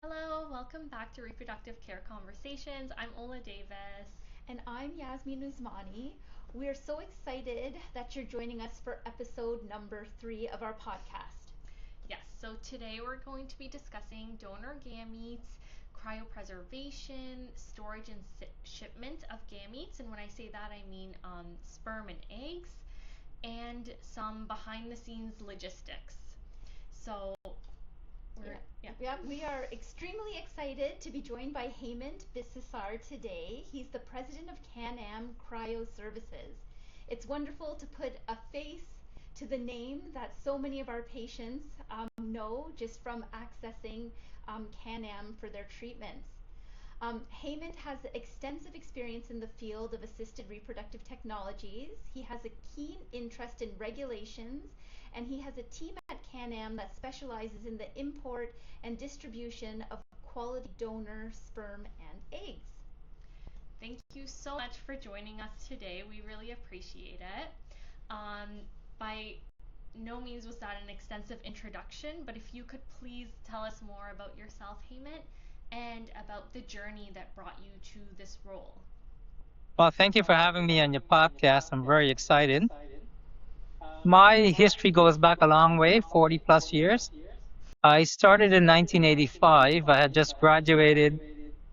Hello, welcome back to Reproductive Care Conversations. I'm Ola Davis. And I'm Yasmin Usmani. We're so excited that you're joining us for episode number 3 of our podcast. Yes, so today we're going to be discussing donor gametes, cryopreservation, storage and shipment of gametes. And when I say that, I mean sperm and eggs, and some behind the scenes logistics. So, We are extremely excited to be joined by Haimant Bissessar today. He's the president of CanAm Cryo Services. It's wonderful to put a face to the name that so many of our patients know just from accessing CanAm for their treatments. Haymond has extensive experience in the field of assisted reproductive technologies. He has a keen interest in regulations, and he has a team at CanAm that specializes in the import and distribution of quality donor sperm and eggs. thank you so much for joining us today. We really appreciate it. By no means was that an extensive introduction, but if you could please tell us more about yourself, Haymant, and about the journey that brought you to this role. Well, thank you for having me on your podcast. I'm very excited. My history goes back a long way, 40 plus years. I started in 1985. I had just graduated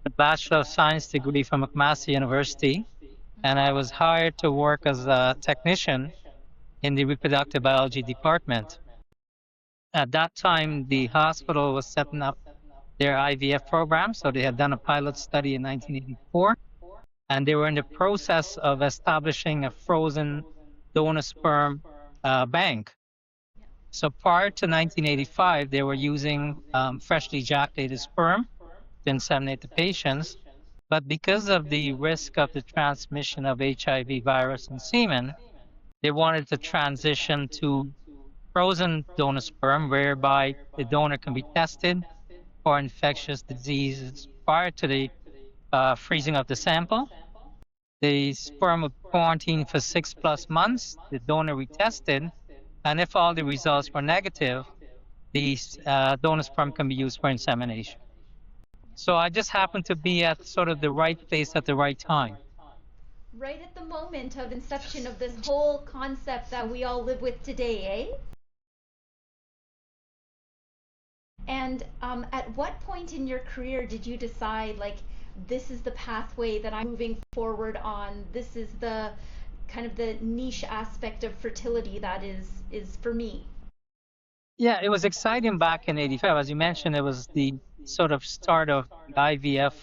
a Bachelor of Science degree from McMaster University, and I was hired to work as a technician in the reproductive biology department. At that time, the hospital was setting up their IVF program, so they had done a pilot study in 1984, and they were in the process of establishing a frozen donor sperm bank. So prior to 1985, they were using freshly ejaculated sperm to inseminate the patients. But because of the risk of the transmission of HIV virus in semen, they wanted to transition to frozen donor sperm, whereby the donor can be tested for infectious diseases prior to the freezing of the sample. The sperm would quarantine for 6+ months. The donor retested, and if all the results were negative, the donor sperm can be used for insemination. So I just happened to be at sort of the right place at the right time. Right at the moment of inception of this whole concept that we all live with today, eh? And at what point in your career did you decide, like, this is the pathway that I'm moving forward on? This is the kind of the niche aspect of fertility that is for me. Yeah, it was exciting back in '85. As you mentioned, it was the sort of start of the IVF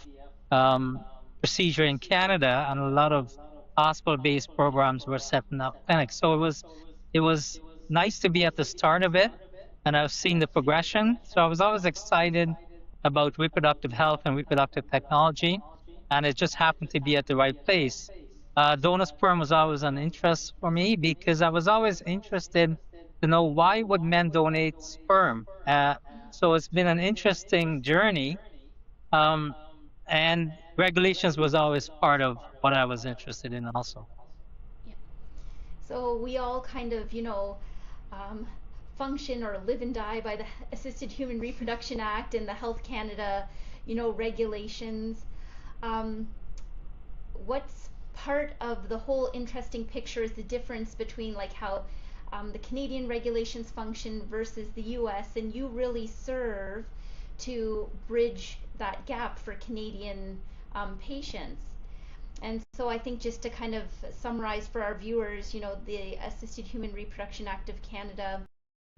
procedure in Canada, and a lot of hospital-based programs were setting up clinics. So it was nice to be at the start of it, and I've seen the progression. So I was always excited about reproductive health and reproductive technology, and it just happened to be at the right place. Donor sperm was always an interest for me because I was always interested to know why would men donate sperm. So it's been an interesting journey, um, and regulations was always part of what I was interested in also. Yeah. So we all kind of, um, function or live and die by the Assisted Human Reproduction Act and the Health Canada, regulations. Um, what's part of the whole interesting picture is the difference between like how the Canadian regulations function versus the US, and you really serve to bridge that gap for Canadian patients. And so I think just to kind of summarize for our viewers, the Assisted Human Reproduction Act of Canada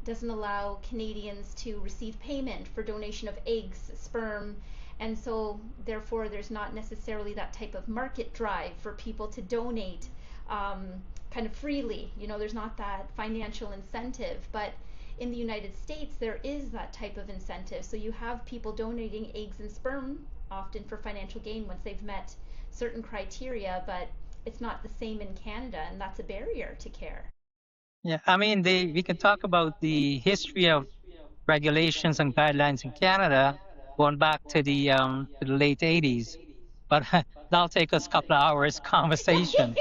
doesn't allow Canadians to receive payment for donation of eggs, sperm, and so therefore there's not necessarily that type of market drive for people to donate kind of freely. There's not that financial incentive, but in the United States there is that type of incentive. So you have people donating eggs and sperm often for financial gain once they've met certain criteria, but it's not the same in Canada, and that's a barrier to care. Yeah, I mean, we can talk about the history of regulations and guidelines in Canada going back to the late '80s, but that'll take us a couple of hours conversation.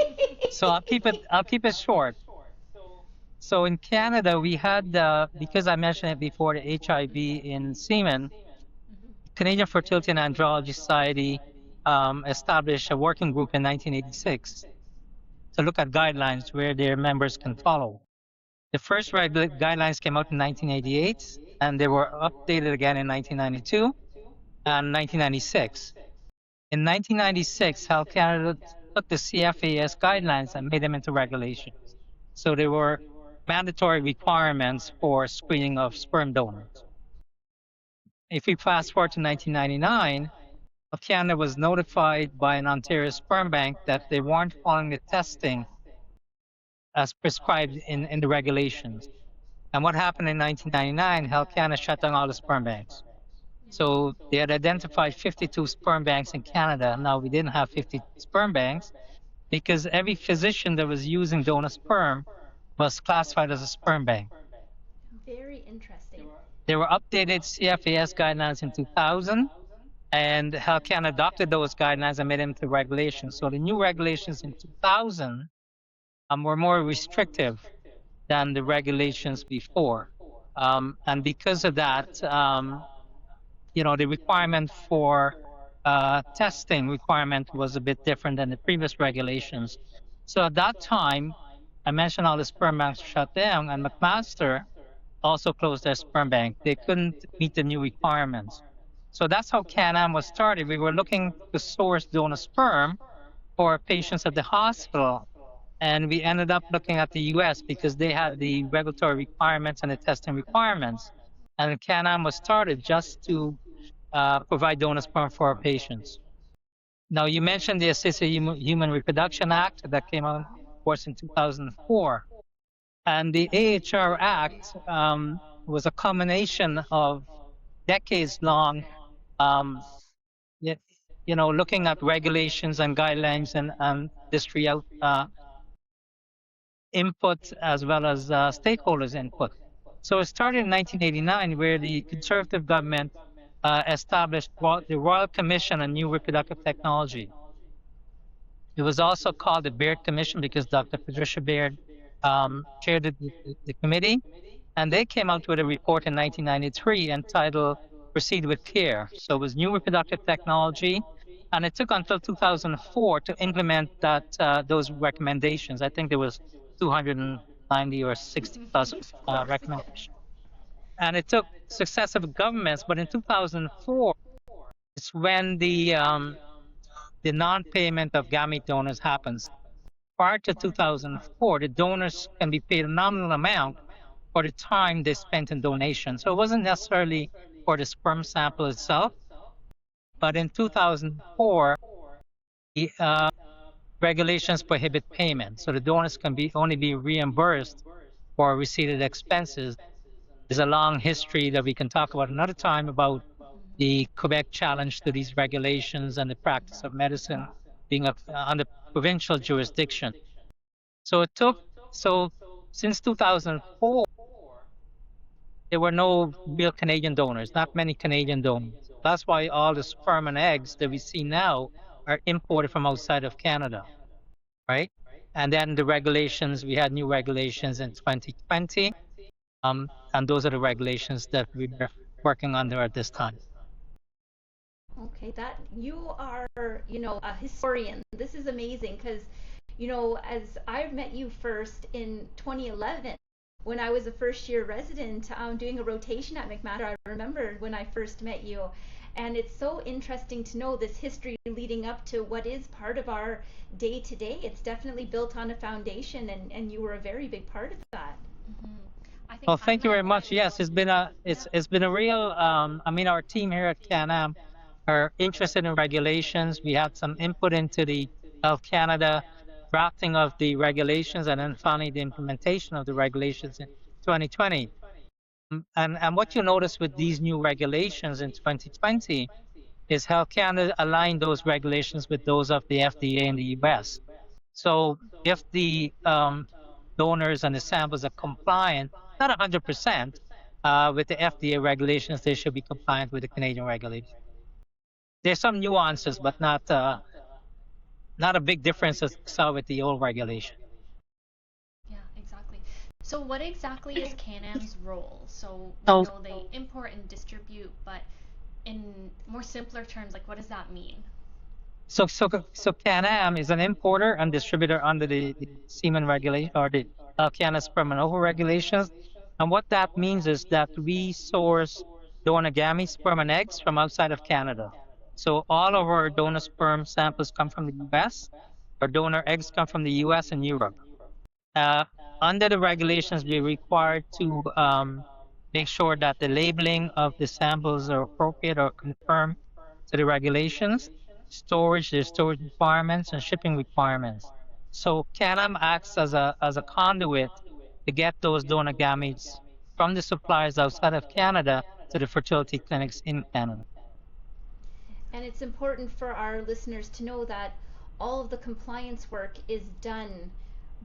So I'll keep it short. So in Canada, we had because I mentioned it before, the HIV in semen. Canadian Fertility and Andrology Society established a working group in 1986 to look at guidelines where their members can follow. The first guidelines came out in 1988, and they were updated again in 1992 and 1996. In 1996, Health Canada took the CFAS guidelines and made them into regulations. So they were mandatory requirements for screening of sperm donors. If we fast forward to 1999, Health Canada was notified by an Ontario sperm bank that they weren't following the testing as prescribed in the regulations. And what happened in 1999, Health Canada shut down all the sperm banks. So they had identified 52 sperm banks in Canada. Now we didn't have 50 sperm banks because every physician that was using donor sperm was classified as a sperm bank. Very interesting. There were updated CFAS guidelines in 2000, and Health Canada adopted those guidelines and made them into regulations. So the new regulations in 2000 were more restrictive than the regulations before. And because of that, the requirement for testing requirement was a bit different than the previous regulations. So at that time, I mentioned all the sperm banks shut down, and McMaster also closed their sperm bank. They couldn't meet the new requirements. So that's how CanAm was started. We were looking to source donor sperm for patients at the hospital. And we ended up looking at the US because they had the regulatory requirements and the testing requirements. And CanAm was started just to provide donor sperm for our patients. Now, you mentioned the Assisted Human Reproduction Act that came out, of course, in 2004. And the AHR Act was a combination of decades-long, looking at regulations and guidelines and industry input as well as stakeholders' input. So it started in 1989, where the Conservative government established the Royal Commission on New Reproductive Technology. It was also called the Baird Commission because Dr. Patricia Baird chaired the committee, and they came out with a report in 1993 entitled Proceed with Care. So it was new reproductive technology, and it took until 2004 to implement those recommendations. I think there was 290 or 60 plus recommendations. And it took successive governments, but in 2004, it's when the non-payment of gamete donors happens. Prior to 2004, the donors can be paid a nominal amount for the time they spent in donation. So it wasn't necessarily for the sperm sample itself, but in 2004, the regulations prohibit payment. So the donors can only be reimbursed for receipted expenses. There's a long history that we can talk about another time about the Quebec challenge to these regulations and the practice of medicine being under provincial jurisdiction. So since 2004, there were no real Canadian donors, not many Canadian donors. That's why all the sperm and eggs that we see now are imported from outside of Canada, right? And then the regulations, we had new regulations in 2020, and those are the regulations that we are working under at this time. Okay, that you are, a historian. This is amazing because, as I've met you first in 2011, when I was a first-year resident doing a rotation at McMaster. I remember when I first met you, and it's so interesting to know this history leading up to what is part of our day-to-day. It's definitely built on a foundation, and you were a very big part of that. Mm-hmm. Well, thank you very much. Yes, it's been a real. Our team here at CanAm are interested in regulations. We had some input into the Health Canada drafting of the regulations, and then finally the implementation of the regulations in 2020. And what you notice with these new regulations in 2020 is Health Canada aligned those regulations with those of the FDA in the US. So if the donors and the samples are compliant, not 100%, with the FDA regulations, they should be compliant with the Canadian regulations. There's some nuances, but not a big difference as we saw with the old regulation. Yeah, exactly. So what exactly is CanAm's role? So we Oh. know they import and distribute, but in more simpler terms, like what does that mean? So CanAm is an importer and distributor under the semen regulation or the Canada sperm and ovum regulations. And what that means is that we source donor gametes, sperm, and eggs from outside of Canada. So all of our donor sperm samples come from the U.S. Our donor eggs come from the U.S. and Europe. Uh, Under the regulations, we're required to make sure that the labeling of the samples are appropriate or conform to the regulations. There's storage requirements and shipping requirements. So CanAm acts as a conduit to get those donor gametes from the suppliers outside of Canada to the fertility clinics in Canada. And it's important for our listeners to know that all of the compliance work is done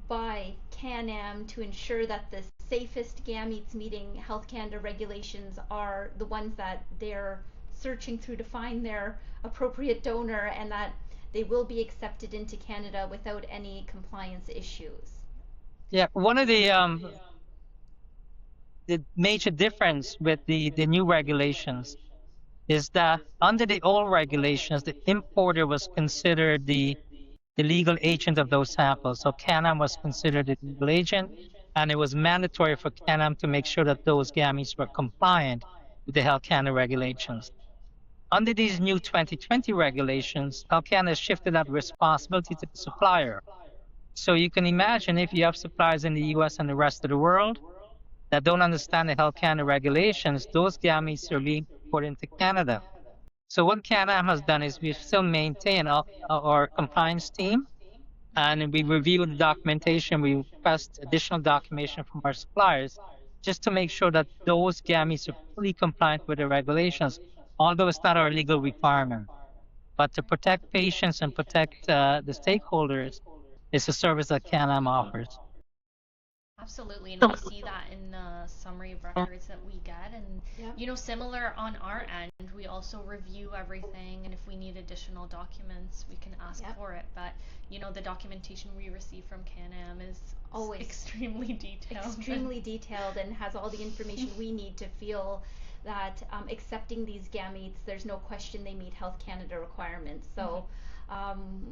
by CanAm to ensure that the safest gametes meeting Health Canada regulations are the ones that they're searching through to find their appropriate donor, and that they will be accepted into Canada without any compliance issues. Yeah, one of the major difference with the new regulations is that under the old regulations, the importer was considered the legal agent of those samples. So CanAm was considered the legal agent, and it was mandatory for CanAm to make sure that those gametes were compliant with the Health Canada regulations. Under these new 2020 regulations, Health Canada shifted that responsibility to the supplier. So you can imagine if you have suppliers in the US and the rest of the world that don't understand the Health Canada regulations, those gametes are being put into Canada. So what CanAm has done is we've still maintained our compliance team, and we review the documentation. We request additional documentation from our suppliers just to make sure that those gametes are fully compliant with the regulations, although it's not our legal requirement. But to protect patients and protect the stakeholders is a service that CanAm offers. Absolutely, and we see that in the summary of records that we get. And, Yep. similar on our end, we also review everything, and if we need additional documents, we can ask Yep. for it. But, the documentation we receive from CanAm is Always extremely detailed. extremely detailed and has all the information we need to feel that accepting these gametes, there's no question they meet Health Canada requirements. So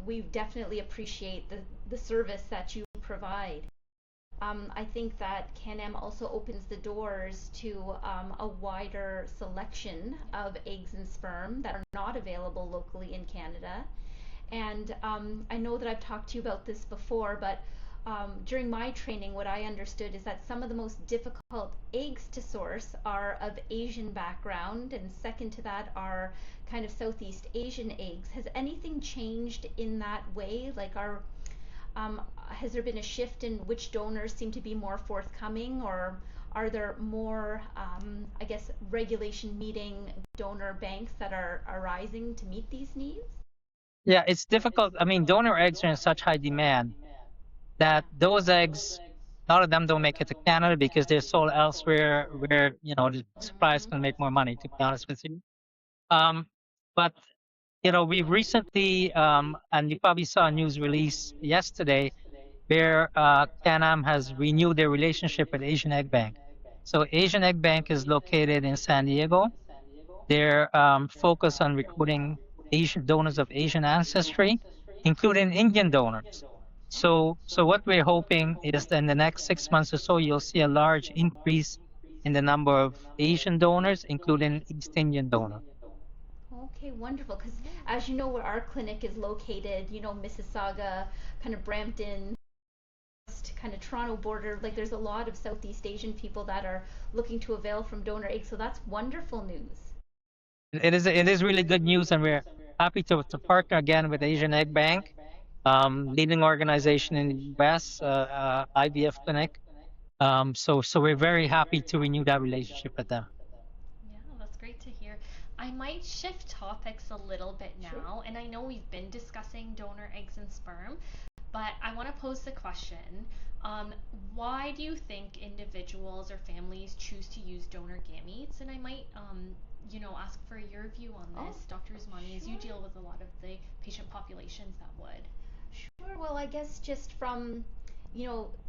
we definitely appreciate the service that you provide. I think that CanAm also opens the doors to a wider selection of eggs and sperm that are not available locally in Canada. And I know that I've talked to you about this before, but during my training, what I understood is that some of the most difficult eggs to source are of Asian background, and second to that are kind of Southeast Asian eggs. Has anything changed in that way? Like, has there been a shift in which donors seem to be more forthcoming, or are there more, I guess, regulation meeting donor banks that are arising to meet these needs? Yeah, it's difficult. I mean, donor eggs are in such high demand that those eggs, a lot of them don't make it to Canada because they're sold elsewhere where, the suppliers can make more money, to be honest with you. Um, but, we've recently, and you probably saw a news release yesterday where CanAm has renewed their relationship with Asian Egg Bank. So Asian Egg Bank is located in San Diego. They're focused on recruiting Asian donors of Asian ancestry, including Indian donors. So what we're hoping is that in the next 6 months or so, you'll see a large increase in the number of Asian donors, including East Indian donors. Okay, wonderful. Because as you know, where our clinic is located, Mississauga, kind of Brampton, kind of Toronto border, like there's a lot of Southeast Asian people that are looking to avail from donor eggs. So that's wonderful news. It is really good news, and we're happy to partner again with Asian Egg Bank, leading organization in the U.S., IVF clinic. So we're very happy to renew that relationship with them. Yeah, that's great to hear. I might shift topics a little bit now, Sure. and I know we've been discussing donor eggs and sperm, but I want to pose the question, um, why do you think individuals or families choose to use donor gametes? And I might, ask for your view on Oh, this, Dr. Usmani, as you sure. deal with a lot of the patient populations that would. Sure. Well, I guess just from,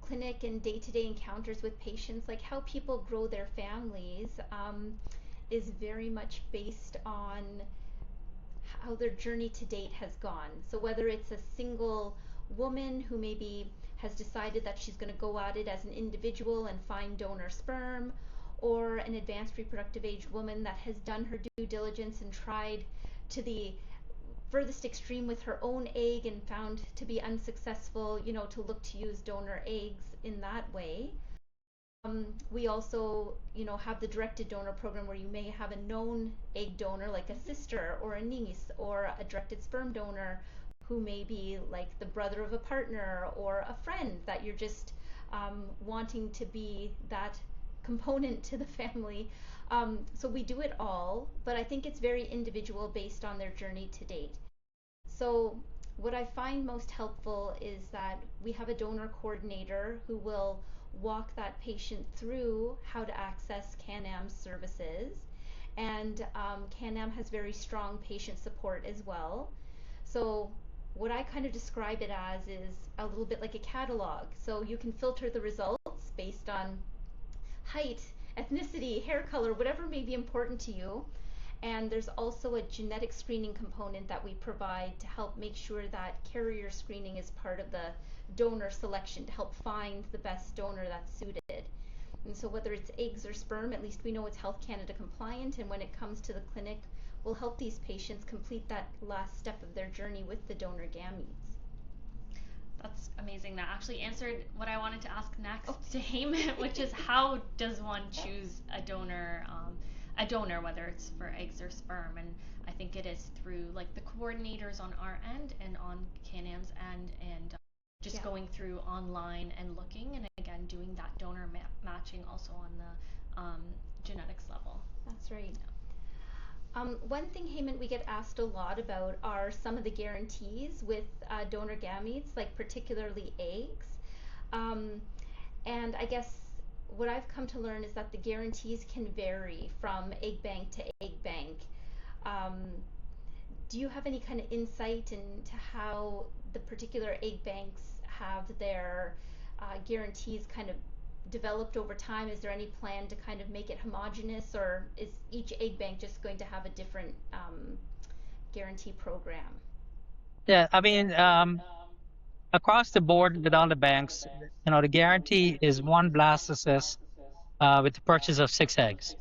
clinic and day-to-day encounters with patients, like how people grow their families, is very much based on how their journey to date has gone. So whether it's a single woman who maybe has decided that she's going to go at it as an individual and find donor sperm, or an advanced reproductive age woman that has done her due diligence and tried to the furthest extreme with her own egg and found to be unsuccessful, to look to use donor eggs in that way. We also, have the directed donor program where you may have a known egg donor, like a sister or a niece, or a directed sperm donor who may be like the brother of a partner or a friend that you're just wanting to be that component to the family. So we do it all, but I think it's very individual based on their journey to date. So what I find most helpful is that we have a donor coordinator who will walk that patient through how to access CanAm services. And CanAm has very strong patient support as well. So what I kind of describe it as is a little bit like a catalog. So you can filter the results based on height, ethnicity, hair color, whatever may be important to you. And there's also a genetic screening component that we provide to help make sure that carrier screening is part of the donor selection to help find the best donor that's suited. And so whether it's eggs or sperm, at least we know it's Health Canada compliant, and when it comes to the clinic, we'll help these patients complete that last step of their journey with the donor gametes. That's amazing. That actually answered what I wanted to ask next to Haimant, which is how does one choose a donor, whether it's for eggs or sperm? And I think it is through like the coordinators on our end and on CanAm's end, and just going through online and looking, and again doing that donor matching also on the genetics level. That's right. One thing, Haimant, we get asked a lot about are some of the guarantees with donor gametes, like particularly eggs. And I guess what I've come to learn is that the guarantees can vary from egg bank to egg bank. Do you have any kind of insight into how the particular egg banks have their guarantees kind of developed over time? Is there any plan to kind of make it homogenous, or is each egg bank just going to have a different guarantee program? Yeah, I mean, across the board with all the banks, the guarantee is one blastocyst with the purchase of 6 eggs,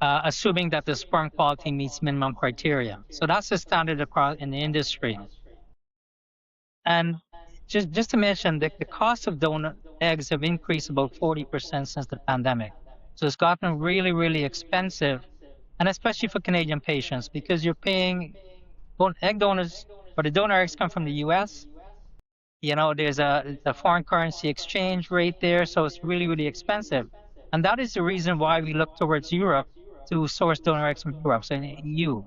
Okay. assuming that the sperm quality meets minimum criteria. So that's the standard across in the industry. And just to mention, the cost of donor eggs have increased about 40% since the pandemic. So it's gotten really, really expensive, and especially for Canadian patients, because you're paying egg donors, or the donor eggs come from the US. There's a foreign currency exchange rate there, so it's really, really expensive. And that is the reason why we look towards Europe to source donor eggs from Europe, so in the EU,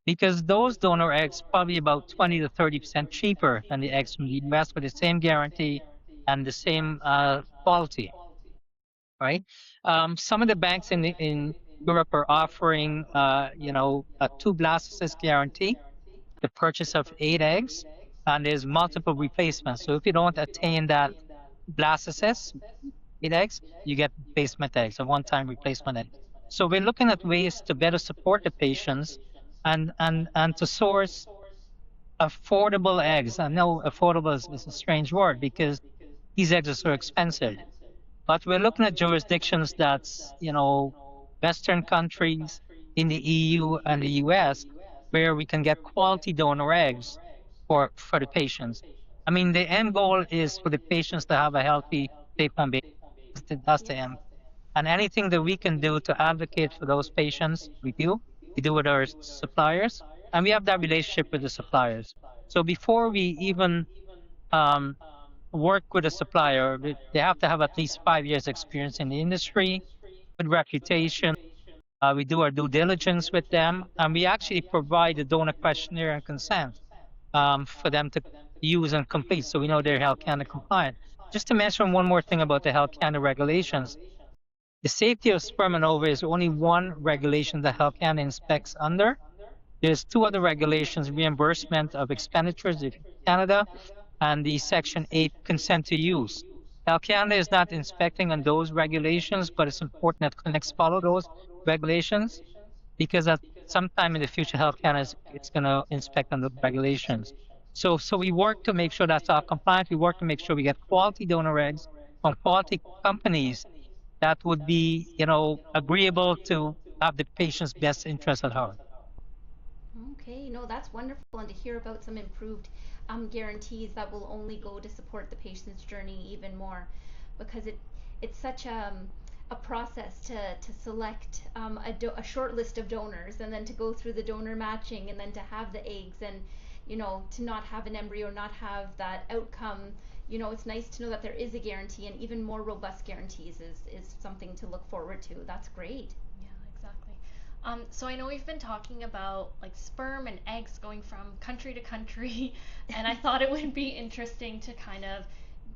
because those donor eggs probably about 20 to 30% cheaper than the eggs from the US with the same guarantee and the same quality, right? Some of the banks in Europe are offering, a 2 blastocyst guarantee, the purchase of 8 eggs, and there's multiple replacements. So if you don't attain that blastocyst, 8 eggs, you get replacement eggs, a one-time replacement egg. So we're looking at ways to better support the patients and to source affordable eggs. I know affordable is a strange word because these eggs are so expensive. But we're looking at jurisdictions that's, Western countries in the EU and the US, where we can get quality donor eggs for the patients. I mean, the end goal is for the patients to have a healthy take-home baby. That's the end. And anything that we can do to advocate for those patients, we do. We do with our suppliers, and we have that relationship with the suppliers. So before we even um, work with a supplier, they have to have at least 5 years experience in the industry, good reputation. We do our due diligence with them, and we actually provide a donor questionnaire and consent for them to use and complete, so we know they're Health Canada compliant. Just to mention one more thing about the Health Canada regulations, the safety of sperm and ovary is only one regulation that Health Canada inspects under. There's two other regulations: reimbursement of expenditures in Canada, and the Section 8 consent to use. Health Canada is not inspecting on those regulations, but it's important that clinics follow those regulations because at some time in the future, Health Canada is going to inspect on the regulations. So we work to make sure that's all compliant. We work to make sure we get quality donor eggs from quality companies that would be, agreeable to have the patient's best interest at heart. Okay, no, that's wonderful, and to hear about some improved guarantees that will only go to support the patient's journey even more, because it's such a process to select a short list of donors, and then to go through the donor matching, and then to have the eggs, and to not have an embryo, not have that outcome. It's nice to know that there is a guarantee, and even more robust guarantees is something to look forward to. That's great. Yeah, exactly. So I know we've been talking about like sperm and eggs going from country to country, and I thought it would be interesting to kind of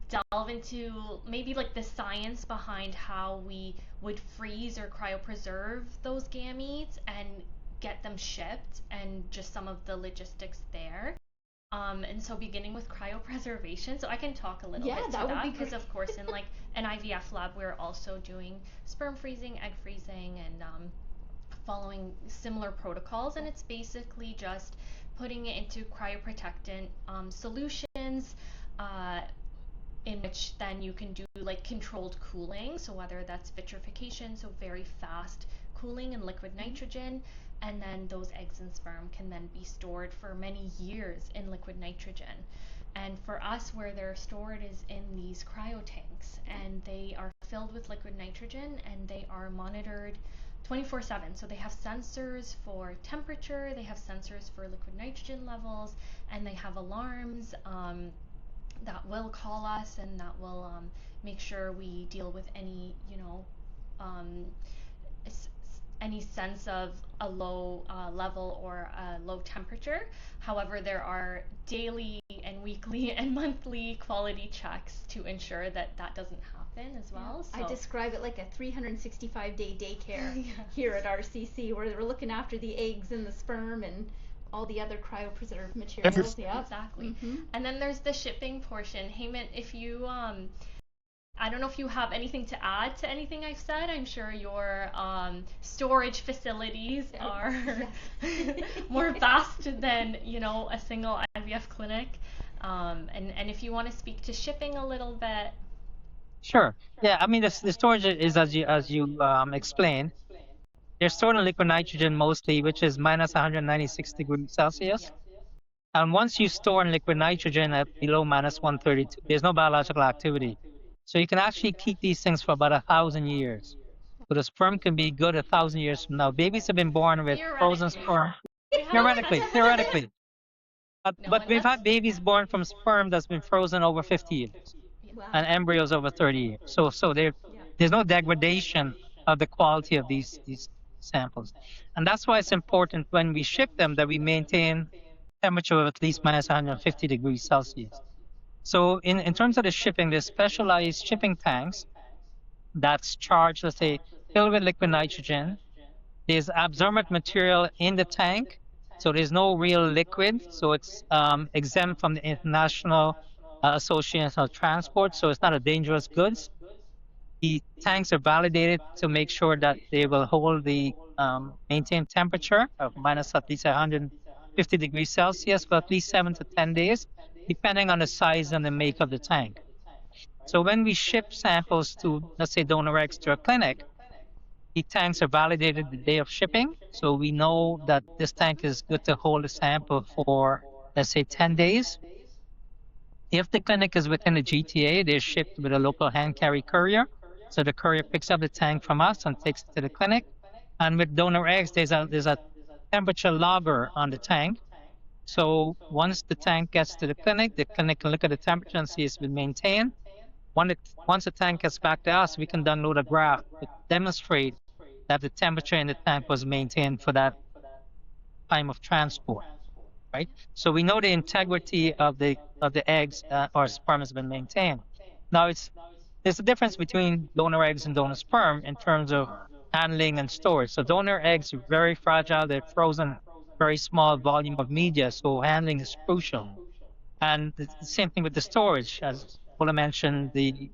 delve into maybe like the science behind how we would freeze or cryopreserve those gametes and get them shipped, and just some of the logistics there. And so beginning with cryopreservation, so I can talk a little bit to that because of course in like an IVF lab we're also doing sperm freezing, egg freezing, and following similar protocols, and it's basically just putting it into cryoprotectant solutions, in which then you can do like controlled cooling, so whether that's vitrification, so very fast cooling in liquid nitrogen, and then those eggs and sperm can then be stored for many years in liquid nitrogen. And for us, where they're stored is in these cryo tanks, and they are filled with liquid nitrogen, and they are monitored 24/7. So they have sensors for temperature, they have sensors for liquid nitrogen levels, and they have alarms that will call us, and that will make sure we deal with any, um, any sense of a low level or a low temperature. However, there are daily and weekly and monthly quality checks to ensure that that doesn't happen as well. Yeah. So I describe it like a 365-day daycare here at RCC, where we're looking after the eggs and the sperm and all the other cryopreserved materials. Yeah, exactly. Mm-hmm. And then there's the shipping portion. Haimant, if you I don't know if you have anything to add to anything I've said. I'm sure your storage facilities are more vast than, a single IVF clinic. And if you want to speak to shipping a little bit. Sure. Yeah, I mean the storage is as you explained. They're stored in liquid nitrogen mostly, which is minus 196 degrees Celsius. And once you store in liquid nitrogen at below minus 132, there's no biological activity. So you can actually keep these things for about 1,000 years. So the sperm can be good 1,000 years from now. Babies have been born with frozen sperm. Theoretically. But we've had babies born from sperm that's been frozen over 50 years. Wow. And embryos over 30 years. So there's no degradation of the quality of these samples. And that's why it's important when we ship them that we maintain temperature of at least minus 150 degrees Celsius. So in terms of the shipping, there's specialized shipping tanks that's charged, let's say, filled with liquid nitrogen. There's absorbent material in the tank, so there's no real liquid. So it's exempt from the International Association of Transport, so it's not a dangerous goods. The tanks are validated to make sure that they will hold the maintained temperature of minus at least 150 degrees Celsius for at least 7 to 10 days, depending on the size and the make of the tank. So when we ship samples to, let's say, donor eggs to a clinic, the tanks are validated the day of shipping. So we know that this tank is good to hold a sample for, let's say, 10 days. If the clinic is within the GTA, they're shipped with a local hand carry courier. So the courier picks up the tank from us and takes it to the clinic. And with donor eggs, there's a temperature logger on the tank. So once the tank gets to the clinic can look at the temperature and see it's been maintained. Once the tank gets back to us, we can download a graph to demonstrate that the temperature in the tank was maintained for that time of transport, right? So we know the integrity of the eggs or sperm has been maintained. Now there's a difference between donor eggs and donor sperm in terms of handling and storage. So donor eggs are very fragile. They're frozen, very small volume of media. So handling is crucial. And the same thing with the storage. As Paula mentioned, the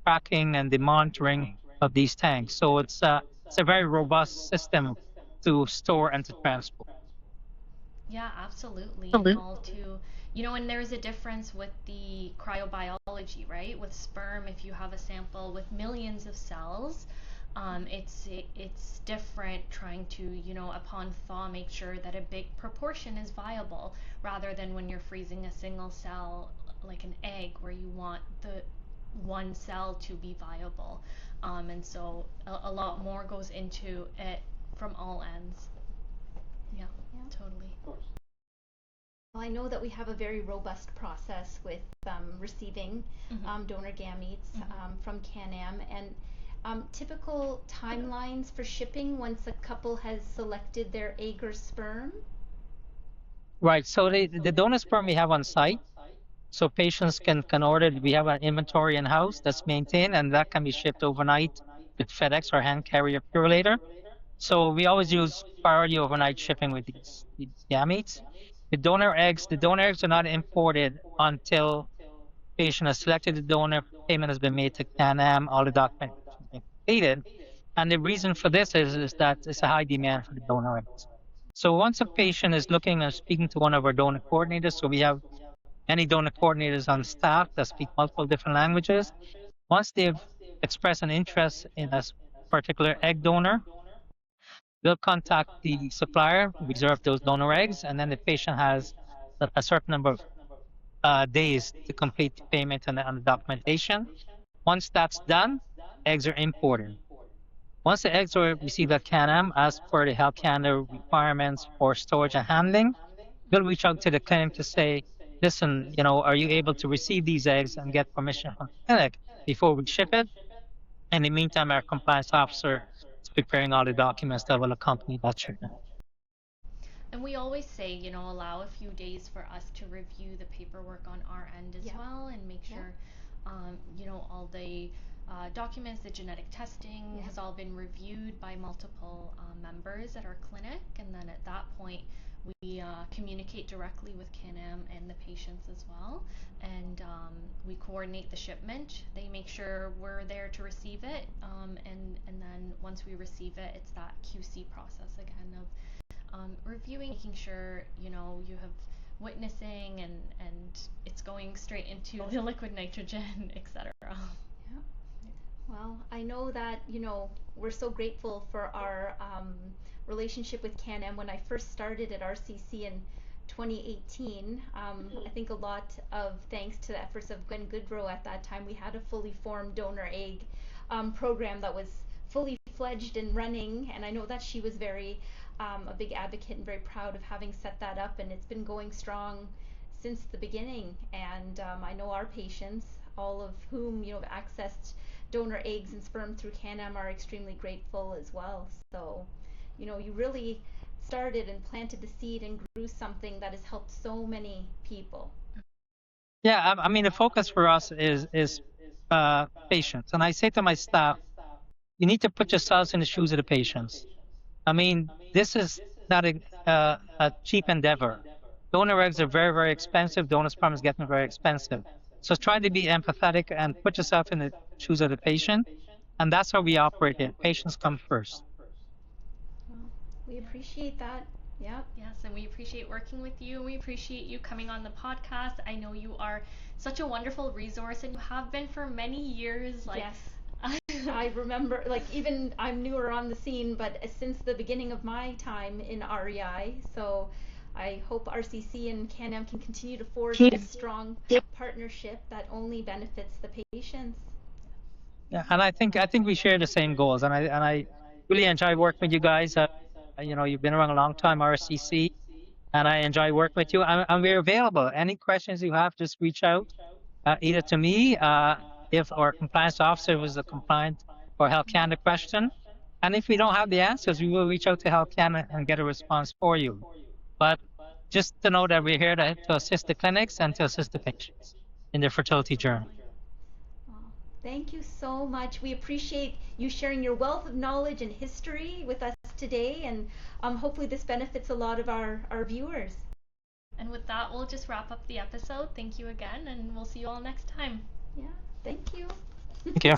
tracking and the monitoring of these tanks. So it's a very robust system to store and to transport. Yeah, absolutely. And all to, and there's a difference with the cryobiology, right? With sperm, if you have a sample with millions of cells, it's different trying to, upon thaw, make sure that a big proportion is viable rather than when you're freezing a single cell like an egg where you want the one cell to be viable. And so a lot more goes into it from all ends. Yeah, Yeah. totally. Well, I know that we have a very robust process with receiving donor gametes from CanAm, and typical timelines for shipping once a couple has selected their egg or sperm. Right. So the donor sperm we have on site, so patients can order. We have an inventory in house that's maintained, and that can be shipped overnight with FedEx or hand carrier Purolator. So we always use priority overnight shipping with these gametes. The donor eggs are not imported until patient has selected the donor, payment has been made to CanAm, all the documentation has been completed. And the reason for this is that it's a high demand for the donor eggs. So once a patient is looking and speaking to one of our donor coordinators, so we have many donor coordinators on staff that speak multiple different languages. Once they've expressed an interest in a particular egg donor, they'll contact the supplier, reserve those donor eggs, and then the patient has a certain number of days to complete the payment and the documentation. Once that's done, eggs are imported. Once the eggs are received at CanAm, as per the Health Canada requirements for storage and handling, we'll reach out to the clinic to say, listen, are you able to receive these eggs and get permission from the clinic before we ship it? In the meantime, our compliance officer is preparing all the documents that will accompany that shipment. And we always say, allow a few days for us to review the paperwork on our end as well and make sure, all the documents, the genetic testing has all been reviewed by multiple members at our clinic. And then at that point, we communicate directly with CanAm and the patients as well. And we coordinate the shipment. They make sure we're there to receive it. And then once we receive it, it's that QC process again of reviewing, making sure you have witnessing and it's going straight into the liquid nitrogen, etc. Yeah. Well, I know that we're so grateful for our relationship with CanAm. When I first started at RCC in 2018, I think a lot of thanks to the efforts of Gwen Goodrow at that time, we had a fully formed donor egg program that was fully fledged and running, and I know that she was very a big advocate and very proud of having set that up, and it's been going strong since the beginning. And I know our patients, all of whom have accessed donor eggs and sperm through CanAm, are extremely grateful as well. So you really started and planted the seed and grew something that has helped so many people. Yeah, I mean the focus for us is patients, and I say to my staff, you need to put yourselves in the shoes of the patients. I mean, this is not a cheap endeavor. Donor eggs are very, very expensive. Donor sperm is getting very expensive. So try to be empathetic and put yourself in the shoes of the patient. And that's how we operate here. Patients come first. Well, we appreciate that. Yeah. Yes, and we appreciate working with you. We appreciate you coming on the podcast. I know you are such a wonderful resource, and you have been for many years. Yes. I remember, even I'm newer on the scene, but since the beginning of my time in REI, so I hope RCC and CanAm can continue to forge this strong partnership that only benefits the patients. Yeah, and I think we share the same goals, and I really enjoy working with you guys. You've been around a long time, RCC, and I enjoy working with you. And we're available. Any questions you have, just reach out either to me, if our compliance officer was a compliant or Health Canada question. And if we don't have the answers, we will reach out to Health Canada and get a response for you. But just to know that we're here to assist the clinics and to assist the patients in their fertility journey. Well, thank you so much. We appreciate you sharing your wealth of knowledge and history with us today, and hopefully this benefits a lot of our viewers. And with that, we'll just wrap up the episode. Thank you again, and we'll see you all next time. Yeah, thank you. Thank you.